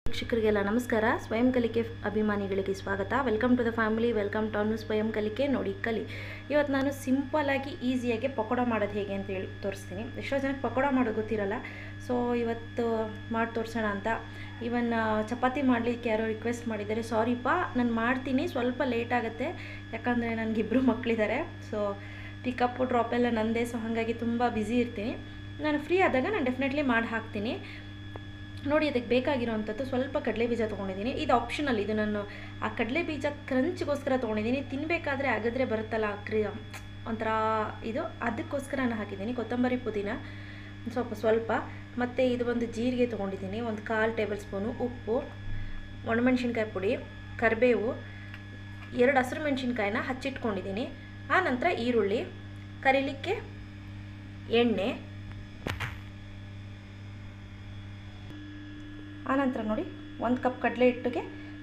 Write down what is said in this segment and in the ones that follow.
ವೀಕ್ಷಕರಿಗೆಲ್ಲ ನಮಸ್ಕಾರ. ಸ್ವಯಂ ಕಲಿಕೆ ಅಭಿಮಾನಿಗಳಿಗೆ ಸ್ವಾಗತ. Welcome to the family, welcome to ಅನ್ನು ಸ್ವಯಂ ಕಲಿಕೆ ನೋಡಿ ಕಲಿ. ಇವತ್ತು ನಾನು ಸಿಂಪಲ್ಲಾಗಿ ಈಸಿಯಾಗಿ ಪಕೋಡ ಮಾಡೋದು ಹೇಗೆ ಅಂತ ಹೇಳಿ ತೋರಿಸ್ತೀನಿ. ಎಷ್ಟೋ ಜನಕ್ಕೆ ಪಕೋಡ ಮಾಡೋದು ಗೊತ್ತಿರಲ್ಲ. ಸೊ ಇವತ್ತು ಮಾಡಿ ತೋರಿಸೋಣ ಅಂತ. ಇವನ್ ಚಪಾತಿ ಮಾಡಲಿಕ್ಕೆ ಯಾರೋ ರಿಕ್ವೆಸ್ಟ್ ಮಾಡಿದ್ದಾರೆ. ಸಾರಿಪ್ಪ, ನಾನು ಮಾಡ್ತೀನಿ, ಸ್ವಲ್ಪ ಲೇಟ್ ಆಗುತ್ತೆ, ಯಾಕಂದರೆ ನನಗಿಬ್ಬರು ಮಕ್ಕಳಿದ್ದಾರೆ. ಸೊ ಪಿಕಪ್ಪು ಡ್ರಾಪ್ ಎಲ್ಲ ನಂದೇ. ಸೊ ಹಾಗಾಗಿ ತುಂಬ ಬ್ಯುಸಿ ಇರ್ತೀನಿ. ನಾನು ಫ್ರೀ ಆದಾಗ ನಾನು ಡೆಫಿನೆಟ್ಲಿ ಮಾಡಿ ಹಾಕ್ತೀನಿ. ನೋಡಿ, ಅದಕ್ಕೆ ಬೇಕಾಗಿರೋವಂಥದ್ದು ಸ್ವಲ್ಪ ಕಡಲೆ ಬೀಜ ತೊಗೊಂಡಿದ್ದೀನಿ. ಇದು ಆಪ್ಷನಲ್. ಇದು ನಾನು ಆ ಕಡಲೆ ಬೀಜ ಕ್ರಂಚ್ಗೋಸ್ಕರ ತೊಗೊಂಡಿದ್ದೀನಿ. ತಿನ್ನಬೇಕಾದ್ರೆ ಅಗದ್ರೆ ಬರುತ್ತಲ್ಲ ಒಂಥರ ಇದು, ಅದಕ್ಕೋಸ್ಕರ ನಾನು ಹಾಕಿದ್ದೀನಿ. ಕೊತ್ತಂಬರಿ ಪುದೀನ ಸ್ವಲ್ಪ ಮತ್ತು ಇದು ಒಂದು ಜೀರಿಗೆ ತೊಗೊಂಡಿದ್ದೀನಿ, ಒಂದು 1/4 ಟೇಬಲ್ ಸ್ಪೂನು ಉಪ್ಪು, ಒಣಮೆಣ್ಸಿನ್ಕಾಯಿ ಪುಡಿ, ಕರಿಬೇವು, 2 ಹಸಿರು ಮೆಣಸಿನ್ಕಾಯಿನ ಹಚ್ಚಿಟ್ಕೊಂಡಿದ್ದೀನಿ. ಆ ನಂತರ ಈರುಳ್ಳಿ, ಕರಿಲಿಕ್ಕೆ ಎಣ್ಣೆ, ಆನಂತರ ನೋಡಿ 1 ಕಪ್ ಕಡಲೆ ಹಿಟ್ಟಿಗೆ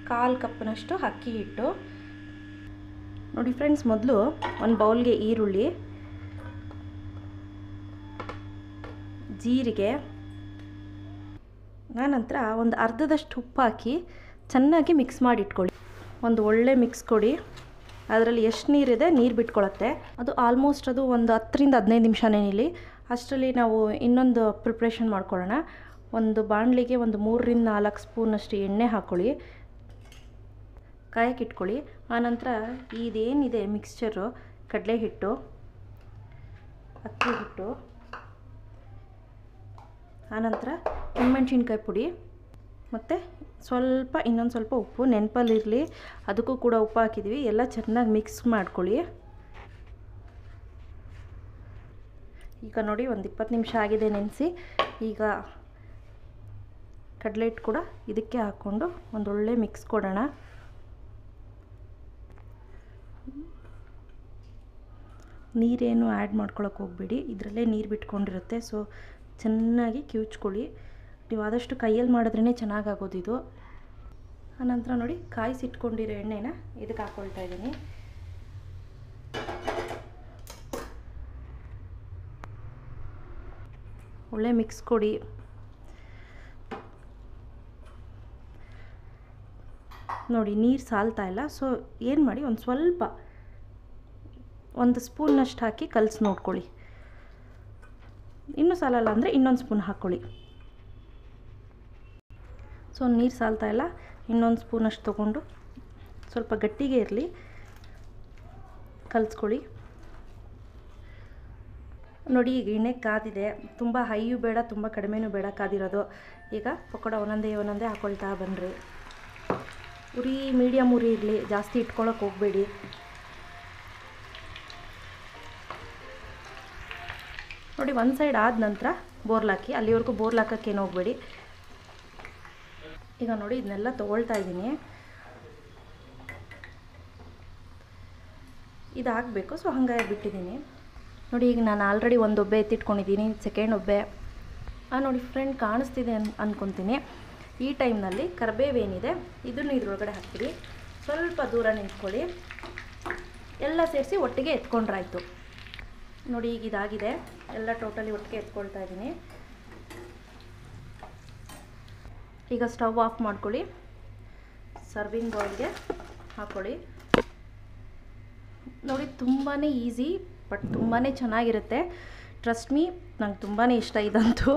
1/4 ಕಪ್ನಷ್ಟು ಅಕ್ಕಿ ಹಿಟ್ಟು. ನೋಡಿ ಫ್ರೆಂಡ್ಸ್, ಮೊದಲು ಒಂದು ಬೌಲ್ಗೆ ಈರುಳ್ಳಿ, ಜೀರಿಗೆ, ಆನಂತರ ಒಂದು ಅರ್ಧದಷ್ಟು ಉಪ್ಪು ಹಾಕಿ ಚೆನ್ನಾಗಿ ಮಿಕ್ಸ್ ಮಾಡಿ ಇಟ್ಕೊಳ್ಳಿ. ಒಂದು ಒಳ್ಳೆ ಮಿಕ್ಸ್ ಕೊಡಿ. ಅದರಲ್ಲಿ ಎಷ್ಟು ನೀರಿದೆ ನೀರು ಬಿಟ್ಕೊಳ್ಳುತ್ತೆ. ಅದು ಆಲ್ಮೋಸ್ಟ್ ಅದು ಒಂದು 10ರಿಂದ 15 ನಿಮಿಷನೇ ನಿಲ್ಲಿ. ಅಷ್ಟರಲ್ಲಿ ನಾವು ಇನ್ನೊಂದು ಪ್ರಿಪ್ರೇಷನ್ ಮಾಡ್ಕೊಳ್ಳೋಣ. ಒಂದು ಬಾಣಲಿಗೆ ಒಂದು 3ರಿಂದ 4 ಸ್ಪೂನಷ್ಟು ಎಣ್ಣೆ ಹಾಕ್ಕೊಳ್ಳಿ, ಕಾಯಕ್ಕೆ ಇಟ್ಕೊಳ್ಳಿ. ಆನಂತರ ಇದೇನಿದೆ ಮಿಕ್ಸ್ಚರು, ಕಡಲೆ ಹಿಟ್ಟು, ಅಕ್ಕಿ ಹಿಟ್ಟು, ಆನಂತರ ಒಣಮೆಣ್ಸಿನ್ಕಾಯಿ ಪುಡಿ ಮತ್ತು ಇನ್ನೊಂದು ಸ್ವಲ್ಪ ಉಪ್ಪು ನೆನಪಲ್ಲಿರಲಿ, ಅದಕ್ಕೂ ಕೂಡ ಉಪ್ಪು ಹಾಕಿದ್ವಿ. ಎಲ್ಲ ಚೆನ್ನಾಗಿ ಮಿಕ್ಸ್ ಮಾಡ್ಕೊಳ್ಳಿ. ಈಗ ನೋಡಿ, ಒಂದು 20 ನಿಮಿಷ ಆಗಿದೆ ನೆನೆಸಿ. ಈಗ ಕಡಲೆ ಹಿಟ್ಟು ಕೂಡ ಇದಕ್ಕೆ ಹಾಕ್ಕೊಂಡು ಒಂದೊಳ್ಳೆ ಮಿಕ್ಸ್ ಕೊಡೋಣ. ನೀರೇನು ಆ್ಯಡ್ ಮಾಡ್ಕೊಳಕ್ಕೆ ಹೋಗಬೇಡಿ, ಇದರಲ್ಲೇ ನೀರು ಬಿಟ್ಕೊಂಡಿರುತ್ತೆ. ಸೊ ಚೆನ್ನಾಗಿ ಕಿವುಚ್ಕೊಳ್ಳಿ. ನೀವು ಆದಷ್ಟು ಕೈಯಲ್ಲಿ ಮಾಡಿದ್ರೇ ಚೆನ್ನಾಗಾಗೋದು ಇದು. ಆನಂತರ ನೋಡಿ, ಕಾಯಿಸಿಟ್ಕೊಂಡಿರೋ ಎಣ್ಣೆನ ಇದಕ್ಕೆ ಹಾಕ್ಕೊಳ್ತಾ ಇದ್ದೀನಿ. ಒಳ್ಳೆ ಮಿಕ್ಸ್ ಕೊಡಿ. ನೋಡಿ, ನೀರು ಸಾಲ್ತಾ ಇಲ್ಲ. ಸೊ ಏನು ಮಾಡಿ, ಒಂದು ಸ್ಪೂನ್ನಷ್ಟು ಹಾಕಿ ಕಲಸಿ ನೋಡ್ಕೊಳ್ಳಿ. ಇನ್ನೂ ಸಾಲಲ್ಲ ಅಂದರೆ ಇನ್ನೊಂದು ಸ್ಪೂನ್ ಹಾಕ್ಕೊಳ್ಳಿ. ಸೊ ನೀರು ಸಾಲ್ತಾ ಇಲ್ಲ, ಇನ್ನೊಂದು ಸ್ಪೂನಷ್ಟು ತೊಗೊಂಡು ಸ್ವಲ್ಪ ಗಟ್ಟಿಗೆ ಇರಲಿ, ಕಲಿಸ್ಕೊಳ್ಳಿ. ನೋಡಿ, ಈಗ ಎಣ್ಣೆ ಕಾದಿದೆ. ತುಂಬ ಹೈಯೂ ಬೇಡ, ತುಂಬ ಕಡಿಮೆನೂ ಬೇಡ ಕಾದಿರೋದು. ಈಗ ಪಕೋಡ ಒಂದೊಂದೇ ಹಾಕ್ಕೊಳ್ತಾ ಬನ್ನಿರಿ. ಉರಿ ಮೀಡಿಯಮ್ ಉರಿ ಇರಲಿ, ಜಾಸ್ತಿ ಇಟ್ಕೊಳ್ಳೋಕೆ ಹೋಗಬೇಡಿ. ನೋಡಿ, ಒಂದು ಸೈಡ್ ಆದ ನಂತರ ಬೋರ್ಲಾಕಿ, ಅಲ್ಲಿವರೆಗೂ ಬೋರ್ಲಾಕಕ್ಕೇನು ಹೋಗಬೇಡಿ. ಈಗ ನೋಡಿ, ಇದನ್ನೆಲ್ಲ ತೊಗೊಳ್ತಾ ಇದ್ದೀನಿ. ಇದು ಹಾಕಬೇಕು. ಸೊ ಹಾಗಾಗಿ ಬಿಟ್ಟಿದ್ದೀನಿ. ನೋಡಿ, ಈಗ ನಾನು ಆಲ್ರೆಡಿ ಒಂದು ಒಬ್ಬೆ ಎತ್ತಿಟ್ಕೊಂಡಿದ್ದೀನಿ, ಸೆಕೆಂಡ್ ಒಬ್ಬೆ. ನೋಡಿ ಫ್ರೆಂಡ್, ಕಾಣಿಸ್ತಿದೆ ಅಂದ್ಕೊತೀನಿ. ಈ ಟೈಮ್ನಲ್ಲಿ ಕರಿಬೇವೇನಿದೆ ಇದನ್ನು ಇದ್ರೊಳಗಡೆ ಹಾಕ್ತೀವಿ. ಸ್ವಲ್ಪ ದೂರ ನಿಂತ್ಕೊಳ್ಳಿ. ಎಲ್ಲ ಸೇರಿಸಿ ಒಟ್ಟಿಗೆ ಎತ್ಕೊಂಡ್ರಾಯ್ತು. ನೋಡಿ, ಈಗ ಇದಾಗಿದೆ. ಎಲ್ಲ ಟೋಟಲಿ ಒಟ್ಟಿಗೆ ಎತ್ಕೊಳ್ತಾ ಇದ್ದೀನಿ. ಈಗ ಸ್ಟವ್ ಆಫ್ ಮಾಡ್ಕೊಳ್ಳಿ. ಸರ್ವಿಂಗ್ ಬೌಲ್ಗೆ ಹಾಕ್ಕೊಳ್ಳಿ. ನೋಡಿ, ತುಂಬಾ ಈಸಿ ಬಟ್ ತುಂಬಾ ಚೆನ್ನಾಗಿರುತ್ತೆ. ಟ್ರಸ್ಟ್ ಮೀ, ನಂಗೆ ತುಂಬಾ ಇಷ್ಟ ಇದಂತೂ.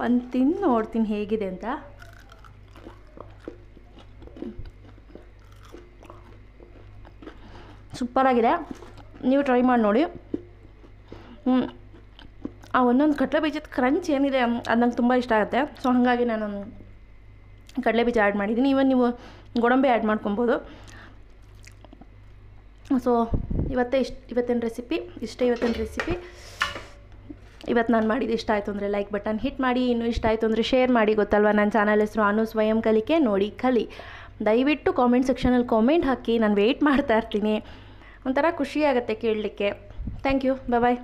ಒಂದು ತಿಂದು ನೋಡ್ತೀನಿ ಹೇಗಿದೆ ಅಂತ. ಸೂಪರಾಗಿದೆ, ನೀವು ಟ್ರೈ ಮಾಡಿ ನೋಡಿ. ಆ ಒಂದೊಂದು ಕಡಲೆ ಬೀಜದ ಕ್ರಂಚ್ ಏನಿದೆ ಅದು ನಂಗೆ ತುಂಬ ಇಷ್ಟ ಆಗುತ್ತೆ. ಸೊ ಹಾಗಾಗಿ ನಾನು ಕಡಲೆ ಬೀಜ ಆ್ಯಡ್ ಮಾಡಿದ್ದೀನಿ. ಇವನ್ ನೀವು ಗೋಡಂಬಿ ಆ್ಯಡ್ ಮಾಡ್ಕೊಬೋದು. ಸೊ ಇವತ್ತಿನ ರೆಸಿಪಿ ಇವತ್ತು ನಾನು ಮಾಡಿದ್ದು ಇಷ್ಟ ಆಯಿತು ಅಂದರೆ ಲೈಕ್ ಬಟನ್ ಹಿಟ್ ಮಾಡಿ. ಇನ್ನೂ ಇಷ್ಟ ಆಯಿತು ಅಂದರೆ ಶೇರ್ ಮಾಡಿ. ಗೊತ್ತಲ್ವ, ನನ್ನ ಚಾನಲ್ ಹೆಸರು ಅನು ಸ್ವಯಂ ಕಲಿಕೆ ನೋಡಿ ಕಲಿ. ದಯವಿಟ್ಟು ಕಾಮೆಂಟ್ ಸೆಕ್ಷನಲ್ಲಿ ಕಾಮೆಂಟ್ ಹಾಕಿ, ನಾನು ವೆಯ್ಟ್ ಮಾಡ್ತಾ ಇರ್ತೀನಿ. ಒಂಥರ ಖುಷಿಯಾಗುತ್ತೆ ಕೇಳಲಿಕ್ಕೆ. Thank you. ಬಾಯ್.